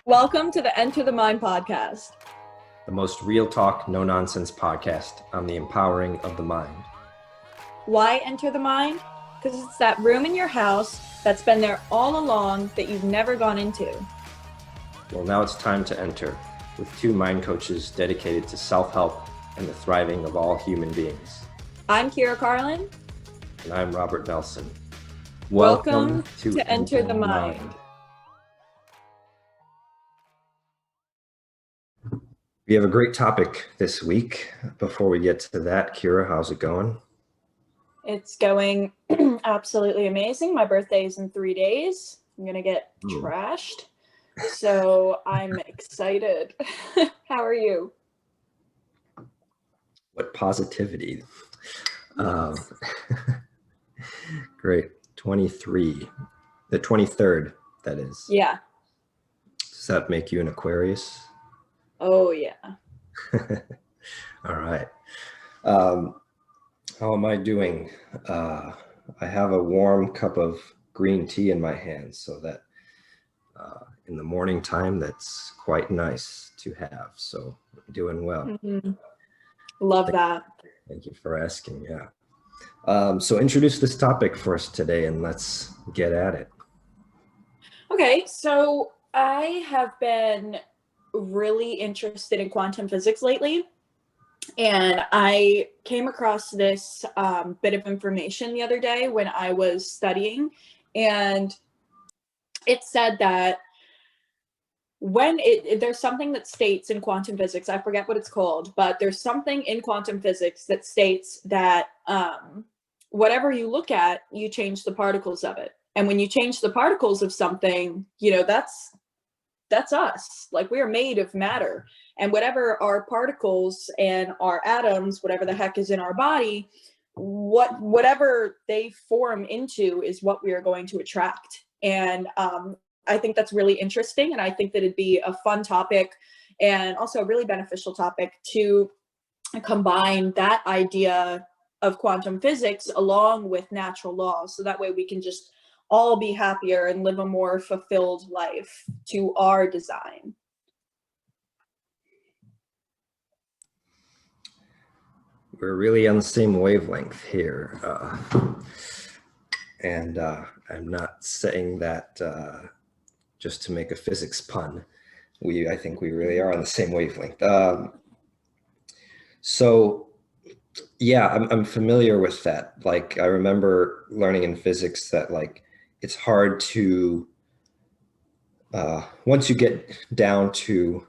Welcome to the Enter the Mind podcast. The most real talk, no nonsense podcast on the empowering of the mind. Why enter the mind? Because it's that room in your house that's been there all along that you've never gone into. Well, now it's time to enter with two mind coaches dedicated to self-help and the thriving of all human beings. I'm Kyra Carlin. And I'm Robert Nelson. Welcome to Enter the Mind. We have a great topic this week. Before we get to that, Kyra, how's it going? It's going absolutely amazing. My birthday is in 3 days. I'm going to get trashed. So I'm excited. How are you? What positivity. Great. 23. The 23rd, that is. Yeah. Does that make you an Aquarius? Oh, yeah. All right. How am I doing? I have a warm cup of green tea in my hand, so that in the morning time, that's quite nice to have. So I'm doing well. Mm-hmm. Love that. Thank you for asking. Yeah. So introduce this topic for us today and let's get at it. Okay, so I have been really interested in quantum physics lately, and I came across this bit of information the other day when I was studying, and it said that when there's something that states in quantum physics, I forget what it's called, but there's something in quantum physics that states that whatever you look at, you change the particles of it. And when you change the particles of something, that's us. Like, we are made of matter, and whatever our particles and our atoms, whatever the heck is in our body, whatever they form into is what we are going to attract. And I think that's really interesting, and I think that it'd be a fun topic and also a really beneficial topic to combine that idea of quantum physics along with natural laws, so that way we can just all be happier and live a more fulfilled life to our design. We're really on the same wavelength here. And I'm not saying that just to make a physics pun. I think we really are on the same wavelength. So yeah, I'm familiar with that. Like, I remember learning in physics that, like, it's hard to, once you get down to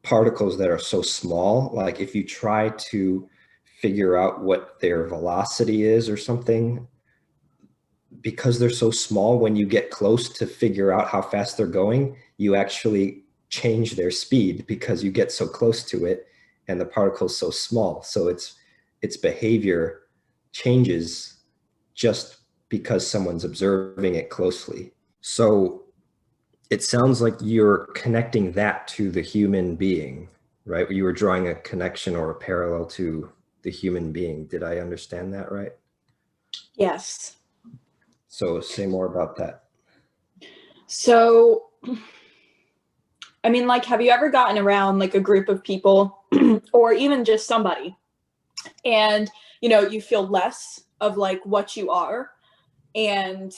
particles that are so small, like if you try to figure out what their velocity is or something, because they're so small, when you get close to figure out how fast they're going, you actually change their speed because you get so close to it and the particle's so small. So its behavior changes just because someone's observing it closely. So it sounds like you're connecting that to the human being, right? You were drawing a connection or a parallel to the human being. Did I understand that right? Yes. So say more about that. So, I mean, like, have you ever gotten around like a group of people or even just somebody, and, you feel less of like what you are, and,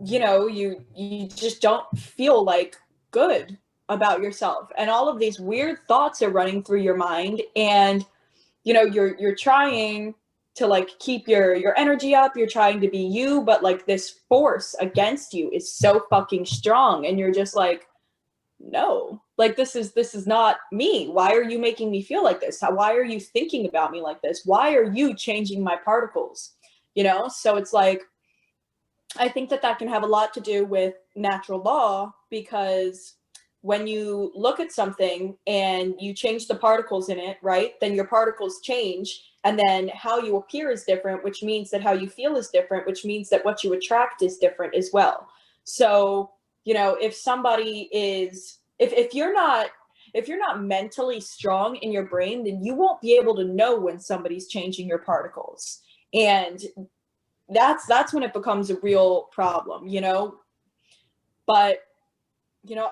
you just don't feel like good about yourself, and all of these weird thoughts are running through your mind, and, you're trying to like keep your energy up, you're trying to be you, but like this force against you is so fucking strong, and you're just like, no, like this is not me. Why are you making me feel like this? Why are you thinking about me like this? Why are you changing my particles? So it's like, I think that can have a lot to do with natural law, because when you look at something and you change the particles in it, right, then your particles change, and then how you appear is different, which means that how you feel is different, which means that what you attract is different as well. So, if somebody is, if you're not mentally strong in your brain, then you won't be able to know when somebody's changing your particles. And that's when it becomes a real problem, But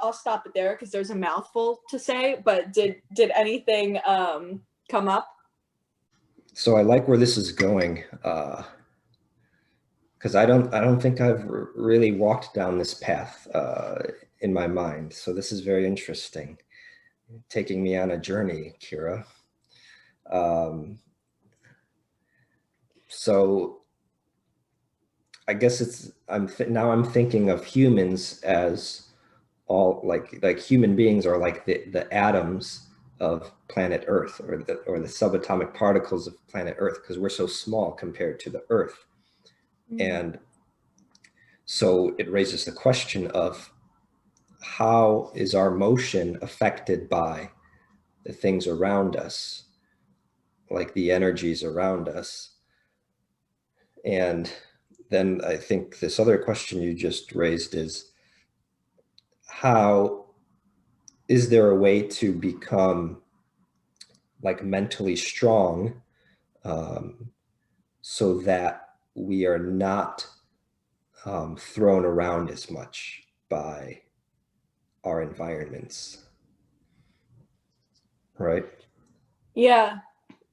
I'll stop it there because there's a mouthful to say, but did anything come up? So I like where this is going, because I don't think I've really walked down this path in my mind. So this is very interesting, taking me on a journey, Kyra. So I guess now I'm thinking of humans as all like human beings are like the atoms of planet Earth, or the subatomic particles of planet Earth, because we're so small compared to the Earth. And so it raises the question of how is our motion affected by the things around us, like the energies around us. And then I think this other question you just raised is, how is there a way to become like mentally strong, so that we are not thrown around as much by our environments, right? Yeah.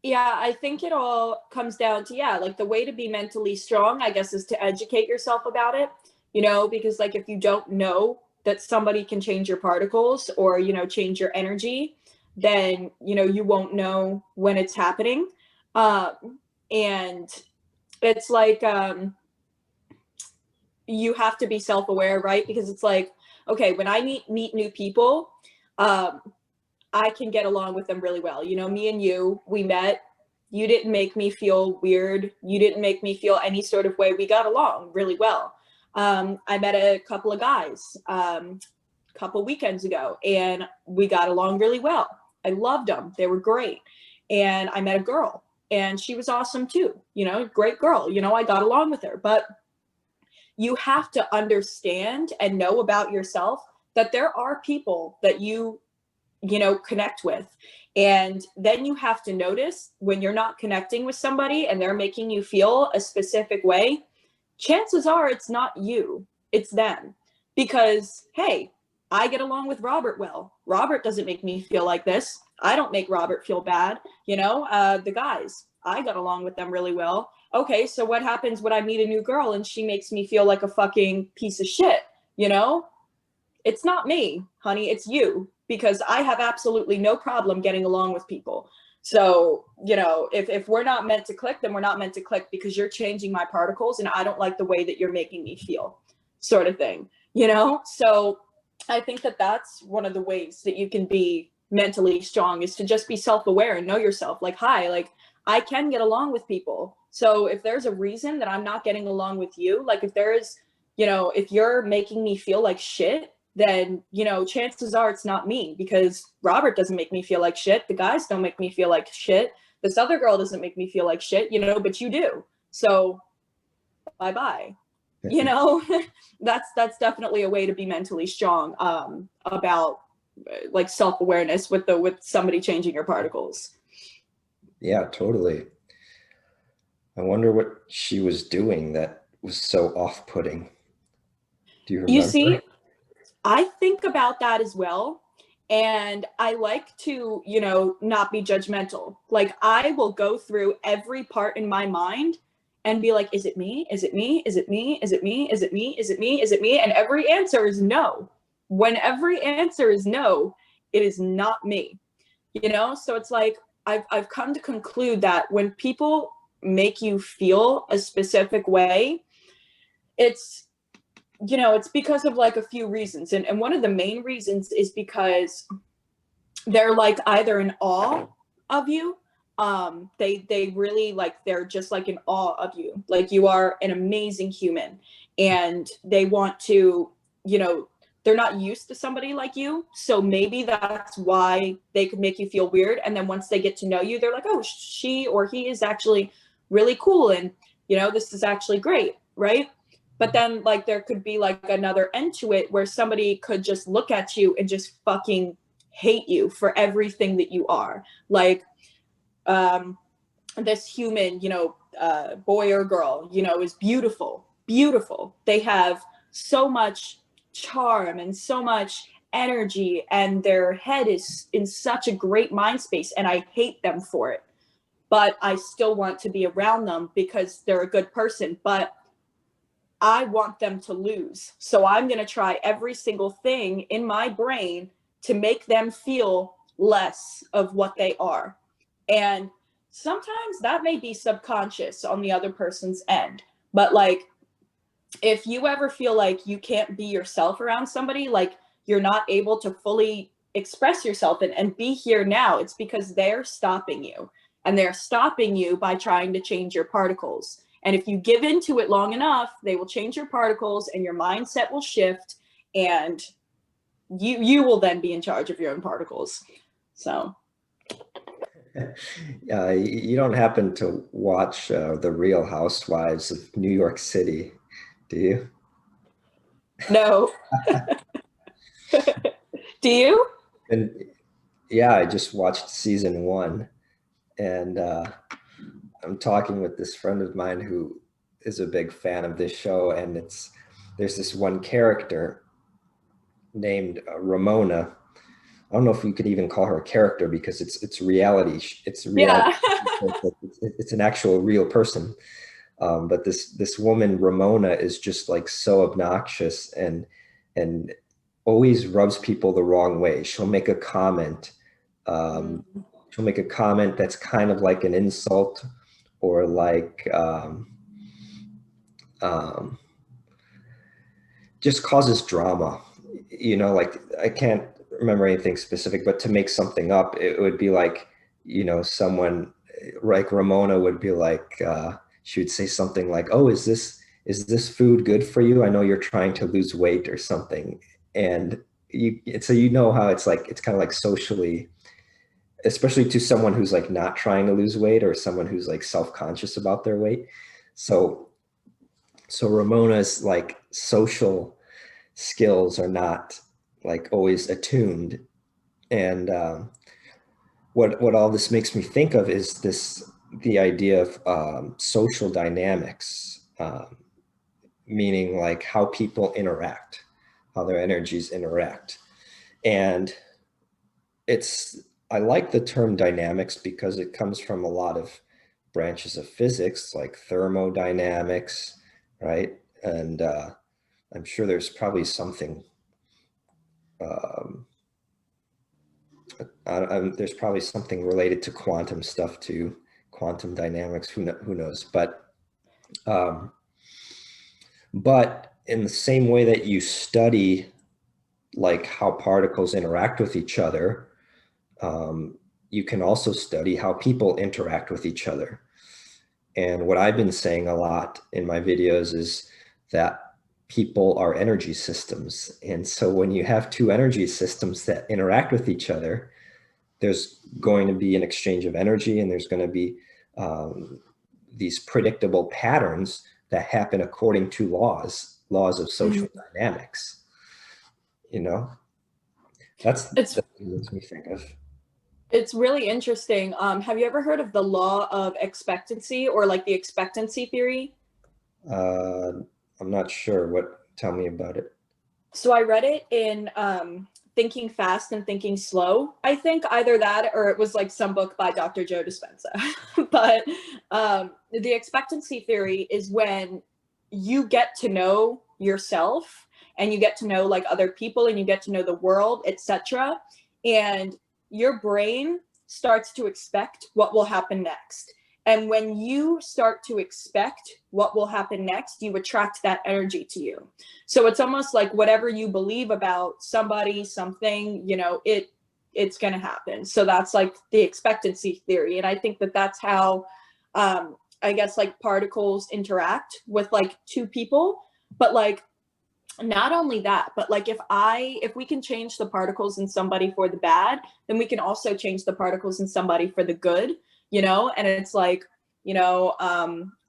Yeah, I think it all comes down to, like the way to be mentally strong, I guess, is to educate yourself about it, because like if you don't know that somebody can change your particles or, change your energy, then, you won't know when it's happening. And it's like, you have to be self-aware, right? Because it's like, okay, when I meet new people, I can get along with them really well. Me and you, we met. You didn't make me feel weird. You didn't make me feel any sort of way. We got along really well. I met a couple of guys a couple weekends ago, and we got along really well. I loved them. They were great. And I met a girl, and she was awesome too. Great girl. I got along with her. But you have to understand and know about yourself that there are people that you connect with. And then you have to notice when you're not connecting with somebody and they're making you feel a specific way, chances are it's not you, it's them. Because, hey, I get along with Robert well. Robert doesn't make me feel like this. I don't make Robert feel bad. The guys, I got along with them really well. Okay, so what happens when I meet a new girl and she makes me feel like a fucking piece of shit? It's not me, honey, it's you, because I have absolutely no problem getting along with people. So, if we're not meant to click, then we're not meant to click, because you're changing my particles and I don't like the way that you're making me feel, sort of thing, So I think that that's one of the ways that you can be mentally strong, is to just be self-aware and know yourself. Like, hi, like I can get along with people. So if there's a reason that I'm not getting along with you, like if there is, if you're making me feel like shit, then, chances are it's not me, because Robert doesn't make me feel like shit. The guys don't make me feel like shit. This other girl doesn't make me feel like shit, but you do. So bye-bye. That's definitely a way to be mentally strong, about like self-awareness with somebody changing your particles. Yeah, totally. I wonder what she was doing that was so off-putting. Do you remember? You see, I think about that as well. And I like to, not be judgmental. Like I will go through every part in my mind and be like, is it me? Is it me? Is it me? Is it me? Is it me? Is it me? Is it me? And every answer is no. When every answer is no, it is not me. So it's like, I've come to conclude that when people make you feel a specific way, it's it's because of like a few reasons. And one of the main reasons is because they're like either in awe of you. They really like, they're just like in awe of you. Like you are an amazing human, and they want to, they're not used to somebody like you. So maybe that's why they could make you feel weird. And then once they get to know you, they're like, oh, she or he is actually really cool. And, this is actually great. Right. But then like there could be like another end to it where somebody could just look at you and just fucking hate you for everything that you are. Like this human, boy or girl, is beautiful. They have so much charm and so much energy, and their head is in such a great mind space, and I hate them for it, but I still want to be around them because they're a good person, but I want them to lose. So I'm going to try every single thing in my brain to make them feel less of what they are. And sometimes that may be subconscious on the other person's end. But like, if you ever feel like you can't be yourself around somebody, like you're not able to fully express yourself and be here now, it's because they're stopping you. And they're stopping you by trying to change your particles. And if you give into it long enough, they will change your particles and your mindset will shift, and you will then be in charge of your own particles. So you don't happen to watch The Real Housewives of New York City, do you? no. Do you? And yeah, I just watched season 1, and I'm talking with this friend of mine who is a big fan of this show, and there's this one character named Ramona. I don't know if we could even call her a character because it's reality. It's reality. Yeah. It's an actual real person. But this woman Ramona is just like so obnoxious and always rubs people the wrong way. She'll make a comment. She'll make a comment that's kind of like an insult, or like just causes drama. You know, like I can't remember anything specific, but to make something up, it would be like, you know, someone like Ramona would be like, she would say something like, "Oh, is this food good for you? I know you're trying to lose weight," or something. And so you know how it's like, it's kind of like socially, especially to someone who's like not trying to lose weight, or someone who's like self-conscious about their weight. So Ramona's like social skills are not like always attuned. And what all this makes me think of is the idea of social dynamics, meaning like how people interact, how their energies interact. And I like the term dynamics because it comes from a lot of branches of physics, like thermodynamics, right? And I'm sure there's probably something, there's probably something related to quantum stuff too, quantum dynamics, who knows? But in the same way that you study like how particles interact with each other, you can also study how people interact with each other. And what I've been saying a lot in my videos is that people are energy systems. And so when you have two energy systems that interact with each other, there's going to be an exchange of energy, and there's going to be these predictable patterns that happen according to laws of social dynamics. You know, that's what makes me think of. It's really interesting. Have you ever heard of the law of expectancy, or like the expectancy theory? I'm not sure. Tell me about it. So I read it in Thinking Fast and Thinking Slow. I think either that, or it was like some book by Dr. Joe Dispenza. But the expectancy theory is when you get to know yourself, and you get to know like other people, and you get to know the world, etc. And your brain starts to expect what will happen next. And when you start to expect what will happen next, you attract that energy to you. So it's almost like whatever you believe about somebody, something, you know, it's going to happen. So that's like the expectancy theory. And I think that that's how, I guess, like particles interact with like two people. But like, not only that, but like if we can change the particles in somebody for the bad, then we can also change the particles in somebody for the good, you know? And it's like, you know,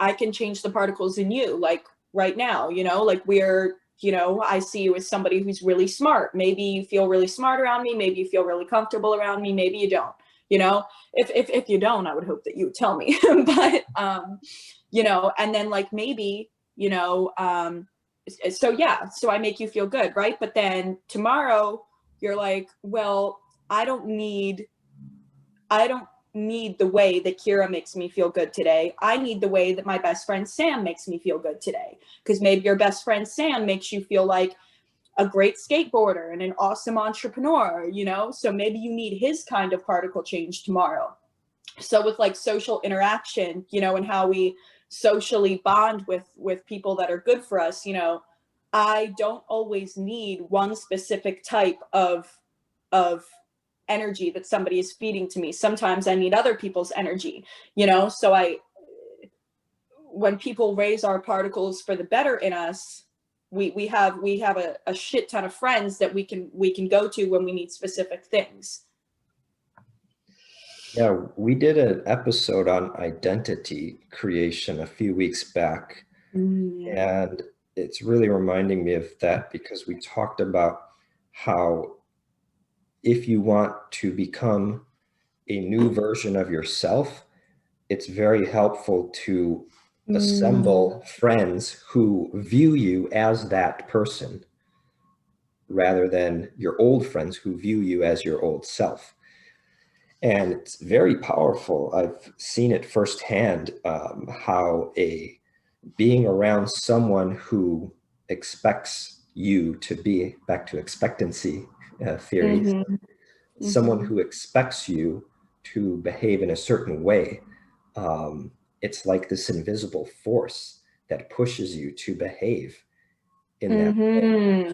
I can change the particles in you, like right now, you know, like you know, I see you as somebody who's really smart. Maybe you feel really smart around me. Maybe you feel really comfortable around me. Maybe you don't, you know. If you don't, I would hope that you would tell me. But you know, and then like maybe, you know, so I make you feel good, right? But then tomorrow you're like, well, I don't need the way that Kyra makes me feel good today. I need the way that my best friend Sam makes me feel good today. Because maybe your best friend Sam makes you feel like a great skateboarder and an awesome entrepreneur, you know? So maybe you need his kind of particle change tomorrow. So with like social interaction, you know, and how we socially bond with people that are good for us, you know, I don't always need one specific type of energy that somebody is feeding to me. Sometimes I need other people's energy, you know? So when people raise our particles for the better in us, we have a shit ton of friends that we can go to when we need specific things. Yeah, we did an episode on identity creation a few weeks back, and it's really reminding me of that, because we talked about how if you want to become a new version of yourself, it's very helpful to assemble friends who view you as that person rather than your old friends who view you as your old self. And it's very powerful. I've seen it firsthand, how being around someone who expects you to be, back to expectancy theories, someone who expects you to behave in a certain way, it's like this invisible force that pushes you to behave in that way.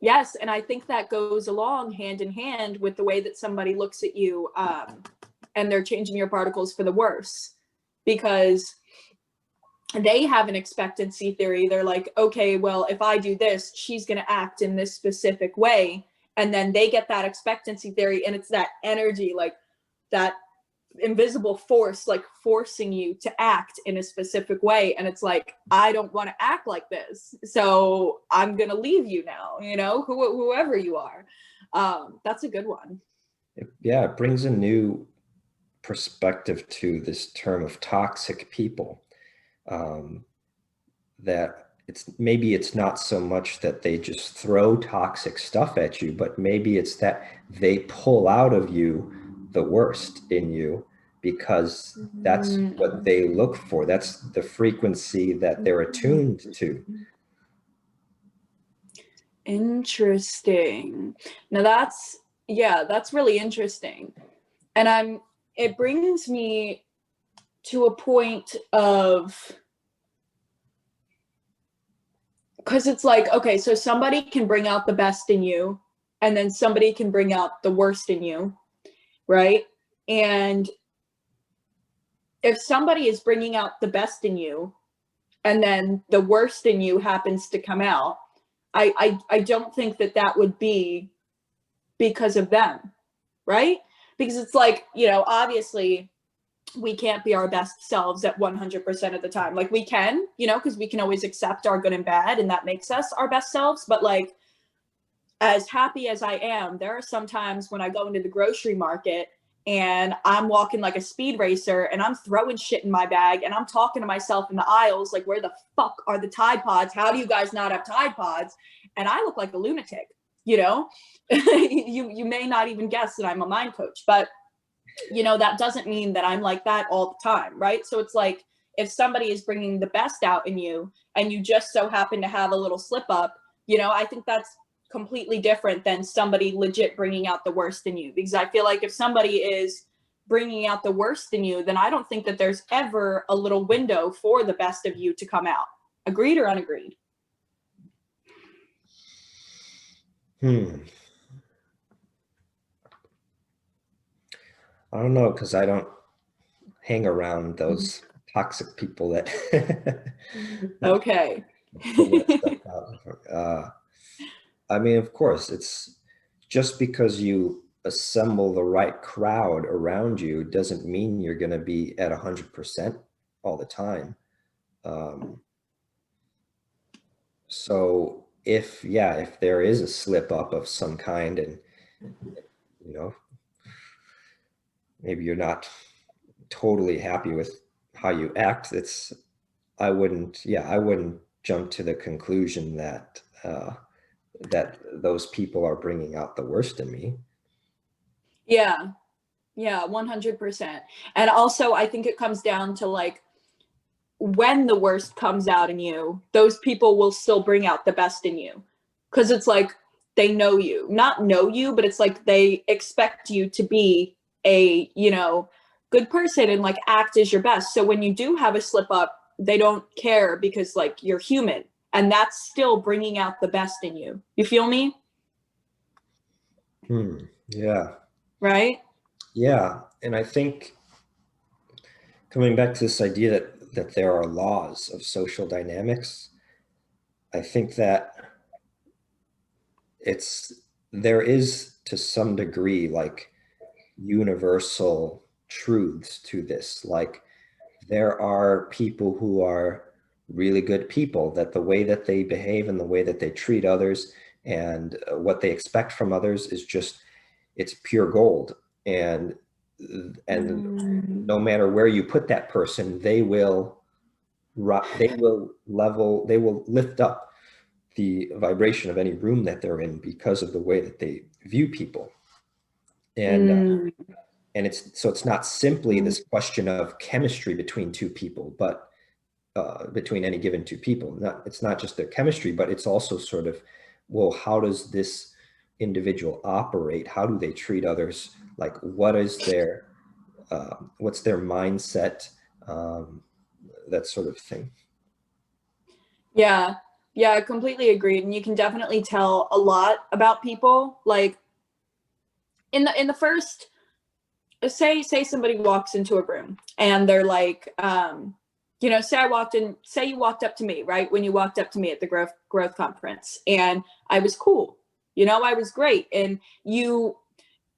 Yes, and I think that goes along hand in hand with the way that somebody looks at you, and they're changing your particles for the worse, because they have an expectancy theory. They're like, okay, well, if I do this, she's going to act in this specific way. And then they get that expectancy theory, and it's that energy, like that invisible force, like forcing you to act in a specific way. And it's like, I don't want to act like this, so I'm going to leave you now, you know, whoever you are. That's a good one. It brings a new perspective to this term of toxic people. That it's not so much that they just throw toxic stuff at you, but maybe it's that they pull out of you the worst in you, because that's what they look for. That's the frequency that they're attuned to. Interesting. Now that's really interesting. And it brings me to a point of, because it's like, okay, so somebody can bring out the best in you, and then somebody can bring out the worst in you, right? And if somebody is bringing out the best in you, and then the worst in you happens to come out, I don't think that would be because of them, right? Because it's like, you know, obviously we can't be our best selves at 100% of the time. Like we can, you know, because we can always accept our good and bad, and that makes us our best selves. But like, as happy as I am, there are some times when I go into the grocery market and I'm walking like a speed racer and I'm throwing shit in my bag and I'm talking to myself in the aisles like, where the fuck are the Tide Pods? How do you guys not have Tide Pods? And I look like a lunatic, you know? You may not even guess that I'm a mind coach, but you know, that doesn't mean that I'm like that all the time, right? So it's like, if somebody is bringing the best out in you and you just so happen to have a little slip up, you know, I think that's completely different than somebody legit bringing out the worst in you. Because I feel like if somebody is bringing out the worst in you, then I don't think that there's ever a little window for the best of you to come out. Agreed or unagreed? I don't know, because I don't hang around those toxic people that okay. pull that stuff out. I mean, of course, it's just because you assemble the right crowd around you doesn't mean you're going to be at 100% all the time. So if there is a slip up of some kind, and you know, maybe you're not totally happy with how you act, it's I wouldn't jump to the conclusion that that those people are bringing out the worst in me. Yeah. Yeah, 100%. And also, I think it comes down to like when the worst comes out in you, those people will still bring out the best in you. Because it's like they know you, not know you, but it's like they expect you to be a, good person and like act as your best. So when you do have a slip up, they don't care because like you're human and that's still bringing out the best in you. You feel me? Yeah. Right? Yeah. And I think coming back to this idea that there are laws of social dynamics, I think that there is to some degree like universal truths to this. Like there are people who are really good people, that the way that they behave and the way that they treat others and what they expect from others is just, it's pure gold. And no matter where you put that person, they will lift up the vibration of any room that they're in because of the way that they view people. And it's not simply this question of chemistry between two people, but between any given two people. It's not just their chemistry, but it's also sort of, well, how does this individual operate? How do they treat others? Like, what is what's their mindset? That sort of thing. Yeah. Yeah, I completely agree. And you can definitely tell a lot about people. Like in the first, say somebody walks into a room and they're like, say you walked up to me, right? When you walked up to me at the growth conference and I was cool, I was great. And you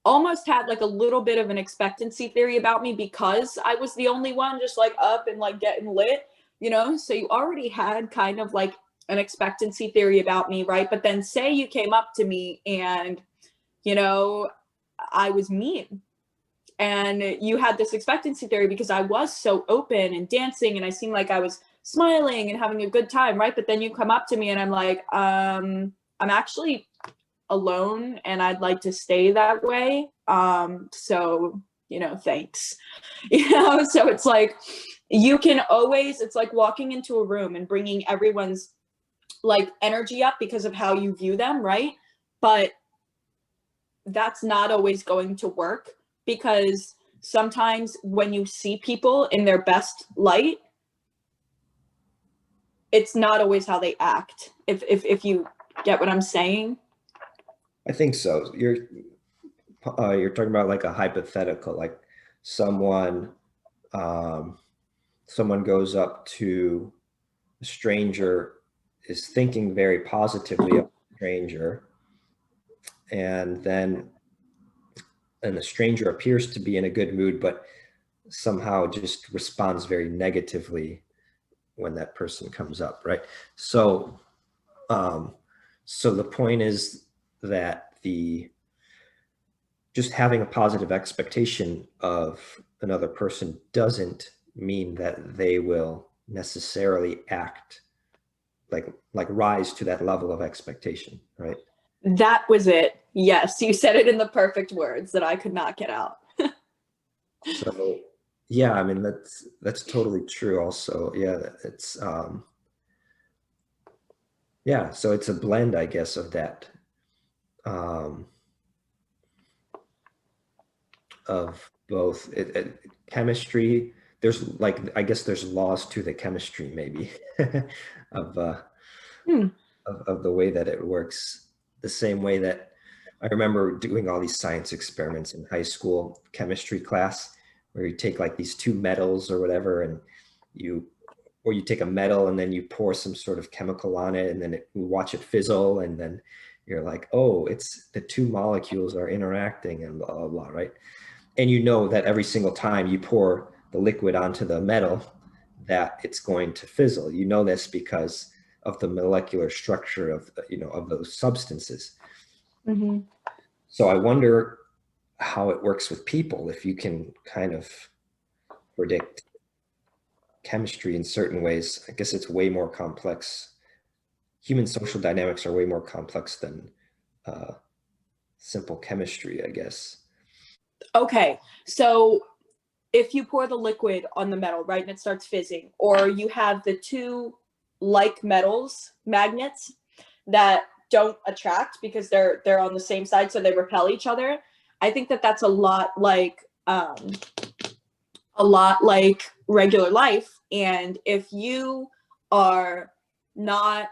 almost had like a little bit of an expectancy theory about me because I was the only one just like up and like getting lit, so you already had kind of like an expectancy theory about me, right? But then say you came up to me and, I was mean and you had this expectancy theory because I was so open and dancing and I seemed like I was smiling and having a good time, right? But then you come up to me and I'm like, I'm actually alone and I'd like to stay that way. So, thanks. So it's like it's like walking into a room and bringing everyone's like energy up because of how you view them, right? But that's not always going to work because sometimes when you see people in their best light, it's not always how they act. If you get what I'm saying. I think so. You're talking about like a hypothetical, like someone goes up to a stranger, is thinking very positively of the stranger, and the stranger appears to be in a good mood, but somehow just responds very negatively when that person comes up, right? So the point is that just having a positive expectation of another person doesn't mean that they will necessarily act like rise to that level of expectation, right? That was it. Yes, you said it in the perfect words that I could not get out. So yeah, I mean that's totally true also. Yeah, it's yeah, so it's a blend, I guess, of that of both chemistry. There's like, I guess there's laws to the chemistry maybe of of the way that it works. The same way that I remember doing all these science experiments in high school chemistry class, where you take like these two metals or whatever, and you take a metal and then you pour some sort of chemical on it, and then you watch it fizzle, and then you're like, oh, it's the two molecules are interacting and blah, blah, blah, right? And you know that every single time you pour the liquid onto the metal, that it's going to fizzle. You know this because of the molecular structure of of those substances. Mm-hmm. So I wonder how it works with people, if you can kind of predict chemistry in certain ways. I guess it's way more complex. Human social dynamics are way more complex than simple chemistry, I guess. Okay, so if you pour the liquid on the metal, right, and it starts fizzing, or you have the two like metals, magnets, that don't attract because they're on the same side, so they repel each other. I think that that's a lot like regular life. And if you are not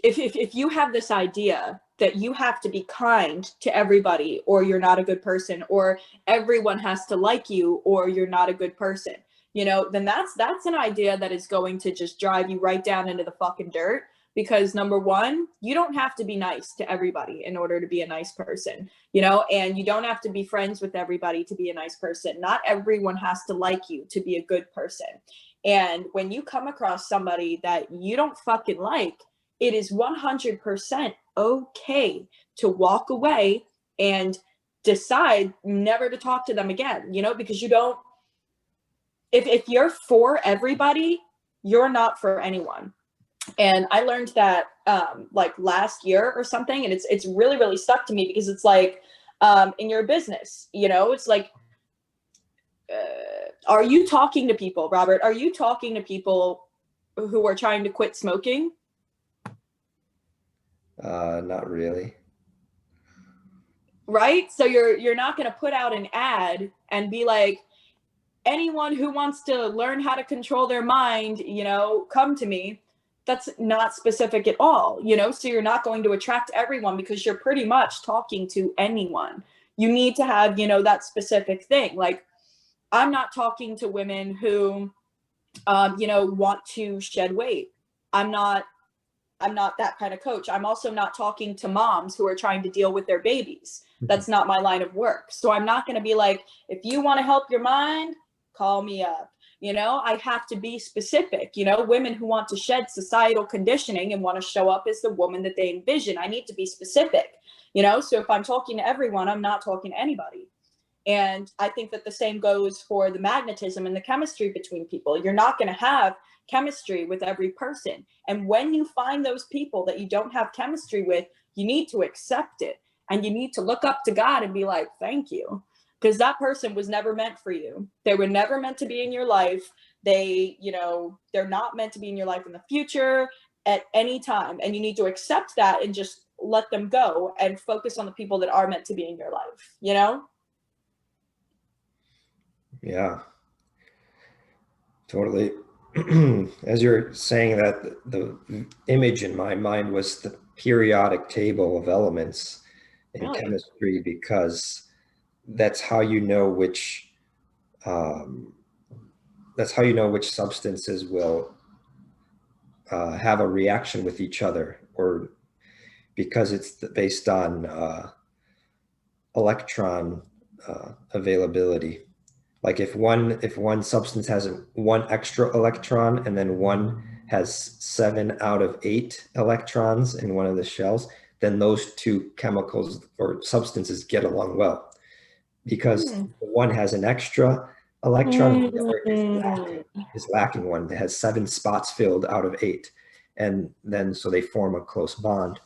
if you have this idea that you have to be kind to everybody or you're not a good person, or everyone has to like you or you're not a good person, you know, then that's an idea that is going to just drive you right down into the fucking dirt. Because number one, you don't have to be nice to everybody in order to be a nice person, you know, and you don't have to be friends with everybody to be a nice person. Not everyone has to like you to be a good person. And when you come across somebody that you don't fucking like, it is 100% okay to walk away and decide never to talk to them again, you know, because you don't, if you're for everybody, you're not for anyone. And I learned that like last year or something, and it's really, really stuck to me, because it's like in your business, you know, it's like, are you talking to people, Robert? Are you talking to people who are trying to quit smoking? Not really. Right? So you're not going to put out an ad and be like, anyone who wants to learn how to control their mind, you know, come to me. That's not specific at all, you know? So you're not going to attract everyone because you're pretty much talking to anyone. You need to have, you know, that specific thing. Like, I'm not talking to women who, you know, want to shed weight. I'm not that kind of coach. I'm also not talking to moms who are trying to deal with their babies. That's not my line of work. So I'm not going to be like, if you want to help your mind, call me up. You know, I have to be specific. You know, women who want to shed societal conditioning and want to show up as the woman that they envision, I need to be specific. You know, so if I'm talking to everyone, I'm not talking to anybody. And I think that the same goes for the magnetism and the chemistry between people. You're not going to have chemistry with every person. And when you find those people that you don't have chemistry with, you need to accept it. And you need to look up to God and be like, thank you. Because that person was never meant for you. They were never meant to be in your life. They, you know, they're not meant to be in your life in the future at any time. And you need to accept that and just let them go and focus on the people that are meant to be in your life, you know? Yeah, totally. As you're saying that, the image in my mind was the periodic table of elements in Really? chemistry, because that's how you know which um, substances will have a reaction with each other, or because it's based on electron availability. Like if one substance has one extra electron and then one has 7 out of 8 electrons in one of the shells, then those two chemicals or substances get along well. Because one has an extra electron, the other is lacking one that has 7 spots filled out of 8. And then so they form a close bond.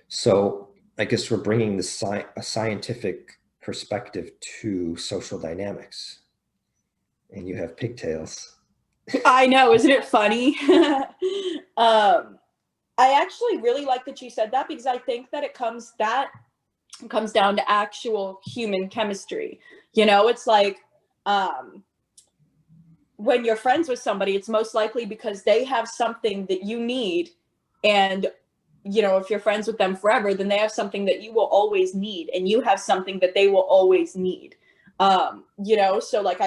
So I guess we're bringing a scientific perspective to social dynamics, and you have pigtails. I know, isn't it funny? I actually really like that you said that, because I think that it comes down to actual human chemistry. You know, it's like when you're friends with somebody, it's most likely because they have something that you need. And, you know, if you're friends with them forever, then they have something that you will always need, and you have something that they will always need. You know, so like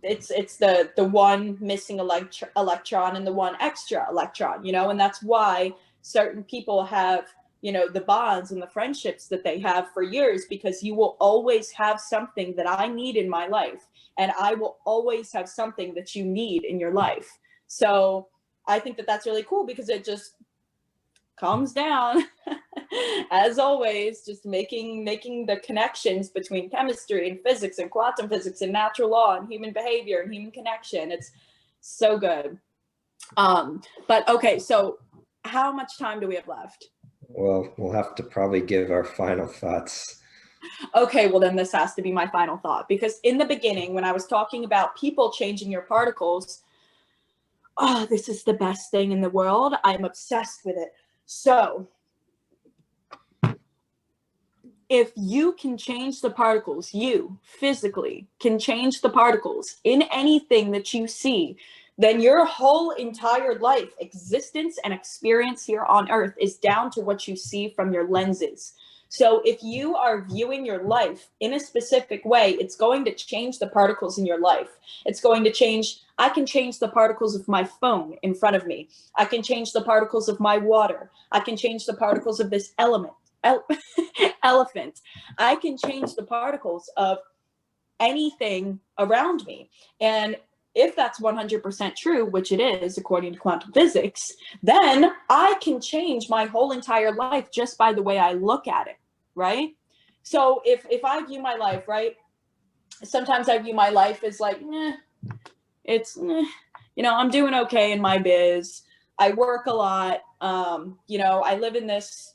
it's the one missing electron and the one extra electron, you know, and that's why certain people have, you know, the bonds and the friendships that they have for years, because you will always have something that I need in my life, and I will always have something that you need in your life. So I think that that's really cool, because it just calms down. As always, just making the connections between chemistry and physics and quantum physics and natural law and human behavior and human connection. It's so good. But okay, so how much time do we have left? Well, we'll have to probably give our final thoughts. Okay, well then this has to be my final thought, because in the beginning, when I was talking about people changing your particles, oh, this is the best thing in the world. I'm obsessed with it. So if you can change the particles, you physically can change the particles in anything that you see, then your whole entire life, existence, and experience here on Earth is down to what you see from your lenses. So if you are viewing your life in a specific way, it's going to change the particles in your life. It's going to change. I can change the particles of my phone in front of me. I can change the particles of my water. I can change the particles of this elephant. I can change the particles of anything around me. And if that's 100% true, which it is according to quantum physics, then I can change my whole entire life just by the way I look at it, right? So if I view my life, right, sometimes I view my life as like, I'm doing okay in my biz. I work a lot. I live in this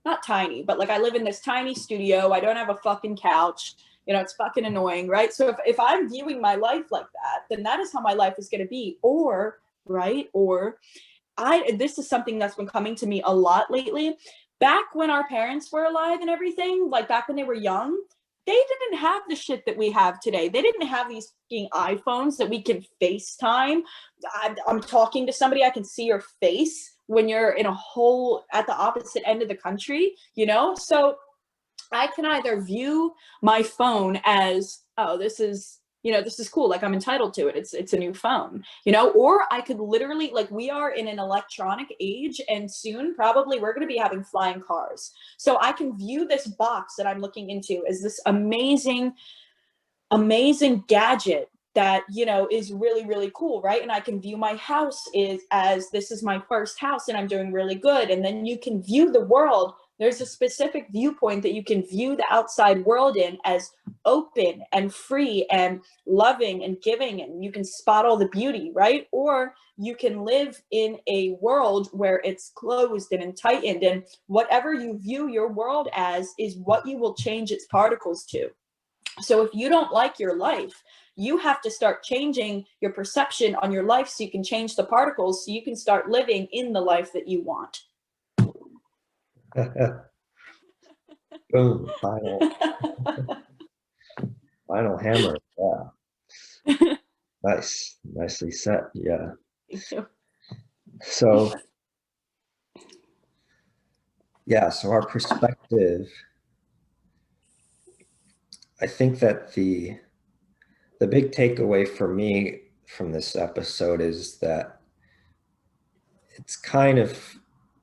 not tiny, but like I live in this tiny studio. I don't have a fucking couch. It's fucking annoying, right? So if I'm viewing my life like that, then that is how my life is going to be. Or this is something that's been coming to me a lot lately. Back when our parents were alive and everything, like back when they were young, they didn't have the shit that we have today. They didn't have these fucking iPhones that we can FaceTime. I'm talking to somebody, I can see your face when you're in a hole at the opposite end of the country, So I can either view my phone as, oh, this is cool. Like I'm entitled to it. It's a new phone, or I could literally, like, we are in an electronic age and soon probably we're going to be having flying cars. So I can view this box that I'm looking into as this amazing, amazing gadget that, is really, really cool. Right. And I can view my house as this is my first house and I'm doing really good. And then you can view the world. There's a specific viewpoint that you can view the outside world in as open and free and loving and giving, and you can spot all the beauty, right? Or you can live in a world where it's closed and tightened, and whatever you view your world as is what you will change its particles to. So if you don't like your life, you have to start changing your perception on your life so you can change the particles so you can start living in the life that you want. Boom, final hammer. Yeah. Nicely set. Yeah. Thank you. So our perspective, I think that the big takeaway for me from this episode is that it's kind of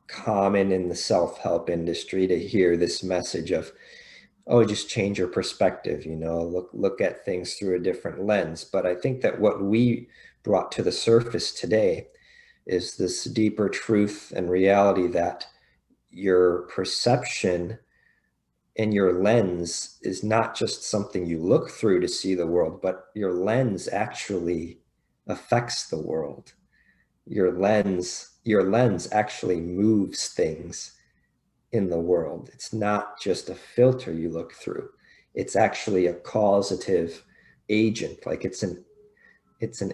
common in the self-help industry to hear this message of, oh, just change your perspective, look at things through a different lens. But I think that what we brought to the surface today is this deeper truth and reality that your perception and your lens is not just something you look through to see the world, but your lens actually affects the world. Your lens actually moves things in the world. It's not just a filter you look through. It's actually a causative agent. Like it's an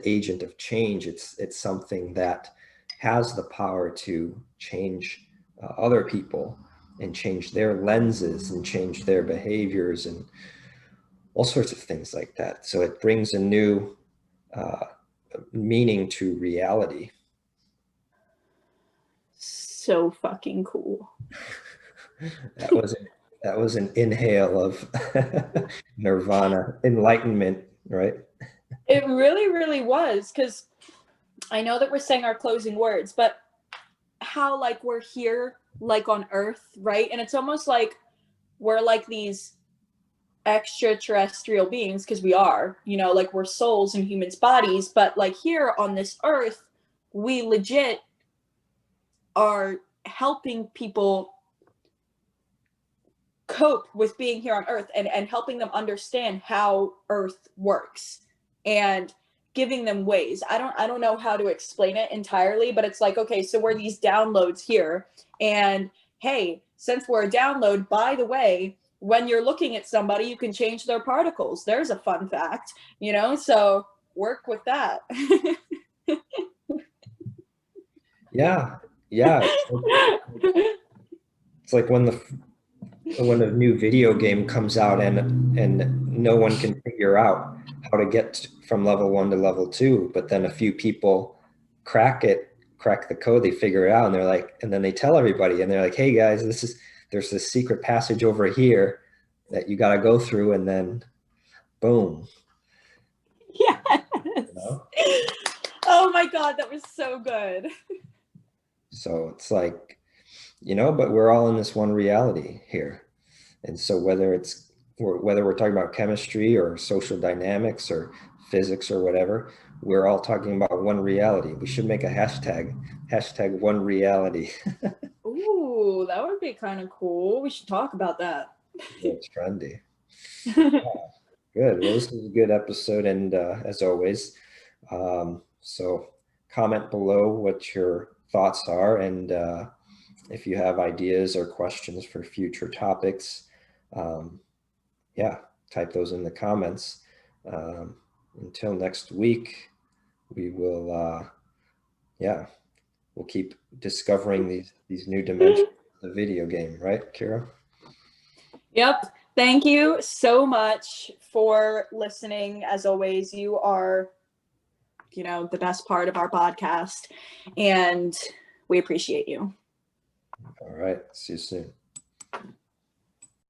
agent of change. It's something that has the power to change other people and change their lenses and change their behaviors and all sorts of things like that. So it brings a new meaning to reality. So fucking cool. That was an inhale of nirvana, enlightenment, right? It really, really was, because I know that we're saying our closing words, but how like we're here like on Earth, right? And it's almost like we're like these extraterrestrial beings, because we are, like we're souls in humans' bodies, but like here on this Earth, we legit are helping people cope with being here on Earth, and helping them understand how Earth works, and giving them ways. I don't know how to explain it entirely, but it's like, okay, so we're these downloads here, and hey, since we're a download, by the way, when you're looking at somebody, you can change their particles. There's a fun fact, you know, so work with that. Yeah. It's like when a new video game comes out and no one can figure out how to get from level 1 to level 2, but then a few people crack the code, they figure it out, and they're like, and then they tell everybody, and they're like, hey guys, there's this secret passage over here that you got to go through, and then boom. Yes. You know? Oh my God, that was so good. So it's like, you know, but we're all in this one reality here. And so whether we're talking about chemistry or social dynamics or physics or whatever, we're all talking about one reality. We should make a hashtag one reality. Ooh, that would be kind of cool. We should talk about that. It's trendy. Yeah, good. Well, this is a good episode, and as always, so comment below what your thoughts are, and if you have ideas or questions for future topics, yeah, type those in the comments. Until next week, we will, we'll keep discovering these new dimensions of the video game, right, Kyra? Yep. Thank you so much for listening. As always, you are, you know, the best part of our podcast, and we appreciate you. All right. See you soon.